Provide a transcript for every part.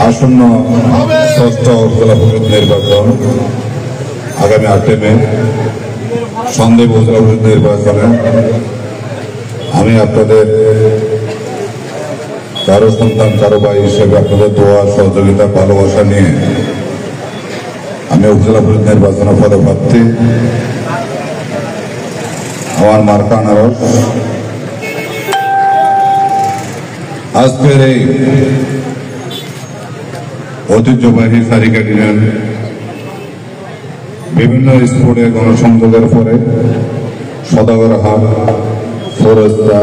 আসন্ন ষষ্ঠ উপজেলা পরিষদ নির্বাচন আগামী 8 মে সন্দেহ উপজেলা পরিষদ নির্বাচনে আমি আপনাদের কারো সন্তান কারো ভাই হিসেবে আপনাদের দোয়া সহযোগিতা ভালোবাসা নিয়ে আমি উপজেলা পরিষদ নির্বাচনের পদপ্রার্থী। আমার মার্কা আনারস। আজকের এই ঐতিহ্যবাহী সারিকা ইউনিয়ন বিভিন্ন স্পোর্টে গণসংযোগের পরে সদাগর হাট, ফোরস্তা,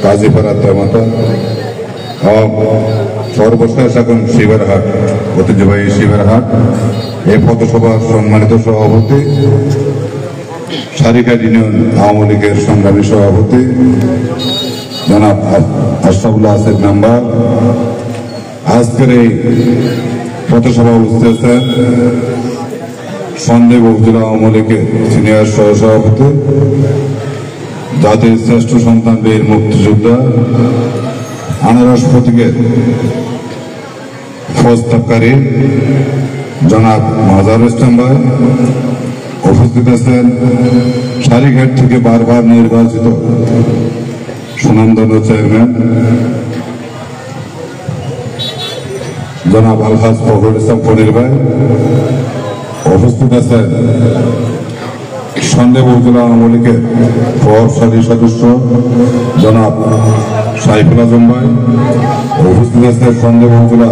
কাজীপাড়া তেমাতা এবং সর্বশেষ এখন শিবের হাট, ঐতিহ্যবাহী শিবের হাট। এই পথসভার সম্মানিত সভাপতি, সারিকা ইউনিয়ন আওয়ামী লীগের সংগ্রামী সভাপতি জনাব আশরাফুল্লাহ আসিফ মেম্বার, আজকের এই পথসভা উপস্থিত আছেন সন্দেহ উপজেলা আওয়ামী লীগের সিনিয়র সহসভাপতি, জাতির শ্রেষ্ঠ সন্তান বীর মুক্তিযোদ্ধা, আনারস প্রতীকের প্রস্তাবকারী জনাব মাজারুল ইসলাম ভাই। উপস্থিত আছেন সারিঘাট থেকে বারবার নির্বাচিত সুনামধন্য চেয়ারম্যান জনাব আলহাজ ফখরুল ইসলাম ফনির ভাই। উপস্থিত আছেন সন্দেহ উপজেলা আওয়ামী লীগের প্রভাবশালী সদস্য জনাব সাইফুল আজম ভাই। উপস্থিত আছেন সন্দেহ উপজেলা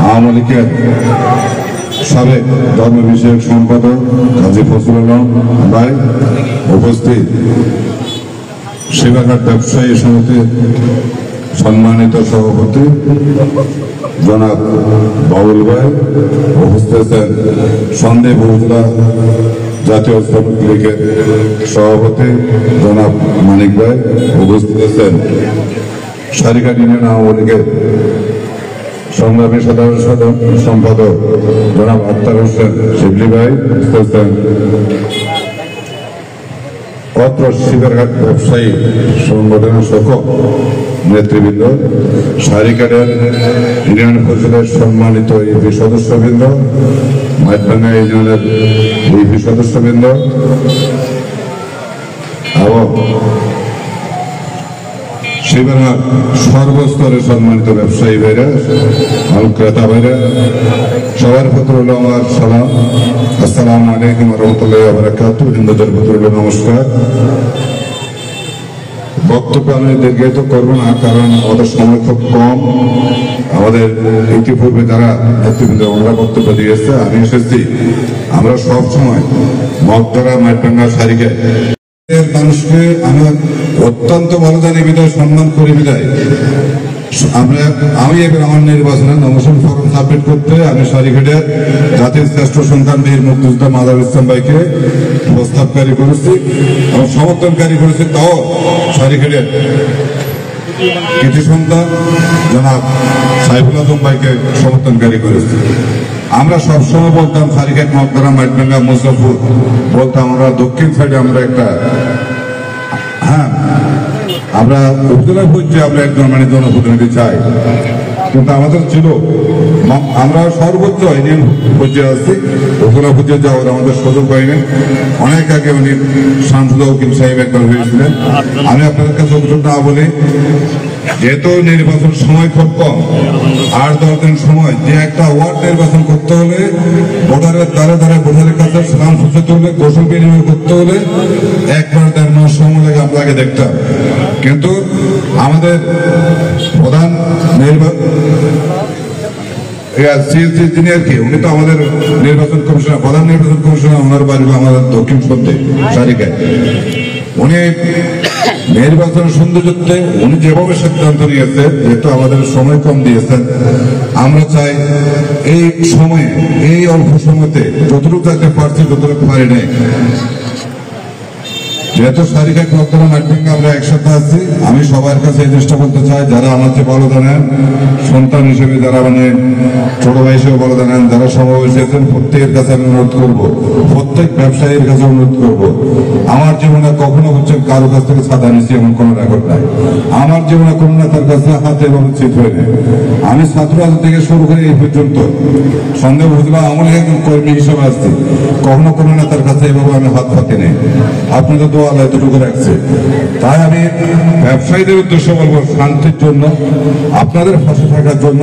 আওয়ামী লীগের সাবেক ধর্ম বিষয়ক সম্পাদক কাজী ফজলুল আলম ভাই। উপস্থিত শিবাঘাট ব্যবসায়ী সমিতির সম্মানিত সভাপতি জনাব বাউল ভাই। উপস্থিত আছেন সন্দেহ উপজেলা জাতীয় শ্রমিক লীগের সভাপতি জনাব মানিক ভাই। উপস্থিত আছেন সারিকা ইউনিয়ন আওয়ামী লীগের সংগ্রামী সাধারণ সম্পাদক জনাব আক্তার হোসেন শিবলি ভাই। অত্র শিবেরঘাট ব্যবসায়ী সংগঠনের সকল নেতৃবৃন্দ, সারিকাটের ইউনিয়ন পরিষদের সম্মানিত ইউপি সদস্যবৃন্দ, মাইটভাঙ্গা ইউনিয়নের ইউপি সদস্যবৃন্দ এবং শিবেরঘাট সর্বস্তরে সম্মানিত ব্যবসায়ী ভাইরা, ক্রেতা ভাইরা, সবার প্রতি হলো আমার সালাম। আসসালামু আলাইকুম ওয়া রাহমাতুল্লাহি ওয়া বারাকাতুহু। হিন্দুদের প্রতি হলো নমস্কার। বক্তব্য আমি দীর্ঘায়িত করবো না, কারণ আমাদের সময় খুব কম। আমাদের ইতিপূর্বে যারা নেতৃবৃন্দ ওনারা বক্তব্য দিয়েছে, আমি এসেছি আমরা সব সময় মগধরা মাইটভাঙ্গা সারিকায় মানুষকে আমি অত্যন্ত ভালো জানি বিদায়, সম্মান করি বিদায়। আমি এবার আমার নির্বাচনে নমিনেশন ফর্ম সাবমিট করতে আমি সারিঘাটের জাতির শ্রেষ্ঠ সন্তান বীর মুক্তিযোদ্ধা মাজারুল ইসলাম ভাইকে প্রস্তাবকারী করেছি এবং সমর্থনকারী করেছি। তাও সারিঘাটের কৃতি সন্তান জনাব সাইফুল আজম ভাইকে সমর্থনকারী করেছি। আমরা সবসময় বলতাম সারিঘাট, মগধরা, মাইটভাঙ্গা, মুজফরপুর বলতাম আমরা দক্ষিণ সাইডে আমরা একটা আমরা উপজেলা পর্যায়ে আমরা একজন মানে জনপ্রতিনিধি চাই, কিন্তু আমাদের ছিল আমরা সর্বোচ্চ ইউনিয়ন পর্যায়ে আছি, উপজেলা পর্যায়ে যাওয়ার আমাদের সুযোগ হয়নি। অনেক আগে উনি সাংসদ উকিল সাহেব একবার হয়েছিলেন। আমি আপনাদের কাছে অভিযোগ না বলি, যেহেতু নির্বাচন সময় খুব কম, 8-10 দিন সময়, যে একটা ওয়ার্ড নির্বাচন করতে হলে ভোটারের দ্বারে দ্বারে ভোটারের কাছে সালাম পৌঁছাতে হলে, গোসল বিনিময় করতে হলে 1-1.5 মাস সময় লাগে আপনাকে দেখতাম। কিন্তু আমাদের প্রধান যিনি আর কি, উনি তো আমাদের নির্বাচন কমিশনার, প্রধান নির্বাচন কমিশনার, ওনার বাড়ি আমাদের দক্ষিণ সন্ধ্যে সারিকায়। উনি নির্বাচন সৌন্দর্যতে উনি যেভাবে সিদ্ধান্ত নিয়েছে, যেহেতু আমাদের সময় কম দিয়েছেন, আমরা চাই এই সময়ে, এই অল্প সময়তে যতটুকু যাতে পারছি ততটুকু পারি নাই, যেহেতু শারীরিক রক্তরা মাধ্যমে আমরা একসাথে আছি, আমি সবার কাছে এই চেষ্টা করতে চাই, যারা আমাকে বলো জানেন, সন্তান হিসেবে যারা মানে ছোট ভাই হিসেবে বলো জানেন, যারা সমাবেশে আছেন, প্রত্যেকের কাছে আমি অনুরোধ করবো, প্রত্যেক ব্যবসায়ীর কাছে অনুরোধ করবো, আমার জীবনে কখনো হচ্ছে কারো কাছ থেকে ছাদা নিচ্ছি এমন কোনো রেকর্ড নাই। আমার জীবনে কোনো নেতার কাছে হাতে এবং চিত হয়নি। আমি ছাত্র থেকে শুরু করে এই পর্যন্ত সন্দেহ বুঝলা আমলে একজন কর্মী হিসেবে আসছি, কখনো কোনো নেতার কাছে এভাবে আমি হাত পাতি নেই। আপনাদের দোয়া আল্লাহ এতটুকু রাখছে। তাই আমি ব্যবসায়ীদের উদ্দেশ্যে বলবো, শান্তির জন্য, আপনাদের পাশে থাকার জন্য,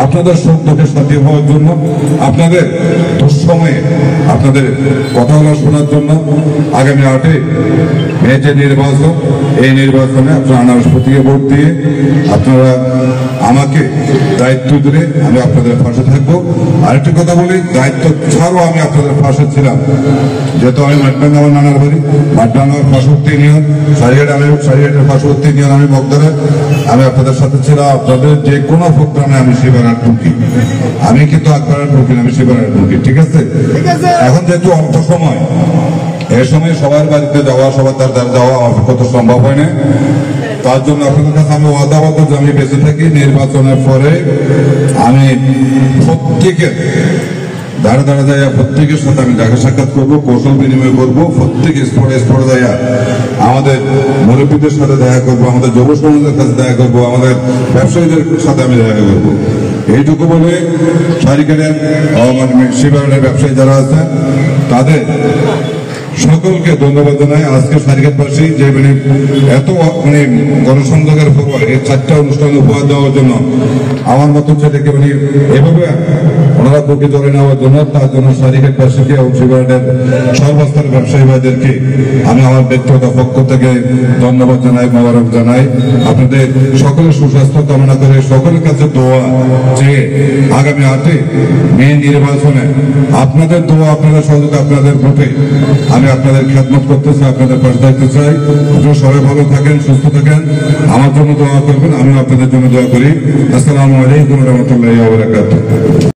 আপনাদের সুখ দুঃখের সাথী হওয়ার জন্য, আপনাদের দুঃসময়ে আপনাদের কথাগুলো শোনার জন্য আগামী 8 মে যে নির্বাচন, এই নির্বাচনে আপনারা আনারস প্রতীকে ভোট দিয়ে আপনারা আমাকে দায়িত্ব দিলে আমি আপনাদের পাশে থাকবো। আরেকটি কথা বলি, দায়িত্ব ছাড়াও আমি আপনাদের পাশে ছিলাম। যেহেতু আমি মাঠডাঙ্গা আমার নানার বাড়ি, মাঠডাঙ্গার পার্শ্ববর্তী ইউনিয়ন, সারিঘাটের পার্শ্ববর্তী ইউনিয়ন আমি মগদারে, আমি আপনাদের সাথে ছিলাম। আপনাদের যে কোনো প্রোগ্রামে আমি সেবার ঢুকি, আমি কিন্তু একবার ঢুকি না, আমি সেবার ঢুকি। ঠিক আছে? এখন যেহেতু অল্প সময়, এই সময় সবার বাড়িতে যাওয়া, সবার তার যাওয়া আমার কত সম্ভব হয় না। তার জন্য আপনাদের কাছে আমি ওয়াদাবদ্ধ যে আমি বেঁচে থাকি, নির্বাচনের পরে আমি প্রত্যেকের দাঁড়া দাঁড়া যায়, প্রত্যেকের সাথে আমি দেখা সাক্ষাৎ করবো, কৌশল বিনিময় করবো, প্রত্যেক স্পটে যায় আমাদের মুরব্বীদের সাথে দেখা করবো, আমাদের যুব সমাজের সাথে দেখা করবো, আমাদের ব্যবসায়ীদের সাথে আমি দেখা করবো। এইটুকু বলে সারিকারের শিবারের ব্যবসায়ী যারা আছেন তাদের সকলকে ধন্যবাদ জানাই। আজকে সারিঘাটবাসী যে মানে এত মানে গণসংযোগের পর এই 4টা অনুষ্ঠান উপহার দেওয়ার জন্য, আমার মতো ছেলেকে মানে এভাবে ওনারা বুকে ধরে নেওয়ার জন্য, তার জন্য সারিঘাটবাসীকে এবং শিবারের সর্বস্তরের ব্যবসায়ী ভাইদেরকে আমি আমার ব্যক্তিগত পক্ষ থেকে ধন্যবাদ জানাই, মোবারক জানাই। আপনাদের সকলের সুস্বাস্থ্য কামনা করে সকলের কাছে দোয়া যে আগামী 8 মে নির্বাচনে আপনাদের দোয়া, আপনাদের সহযোগিতা, আপনাদের ভোটে আমি আপনাদের খেদমত করতে চাই, আপনাদের পাশে থাকতে চাই। আপনারা সবাই ভালো থাকেন, সুস্থ থাকেন, আমার জন্য দোয়া করবেন, আমিও আপনাদের জন্য দোয়া করি। আসসালামু আলাইকুম ওয়া রাহমাতুল্লাহি ওয়া বারাকাতুহু।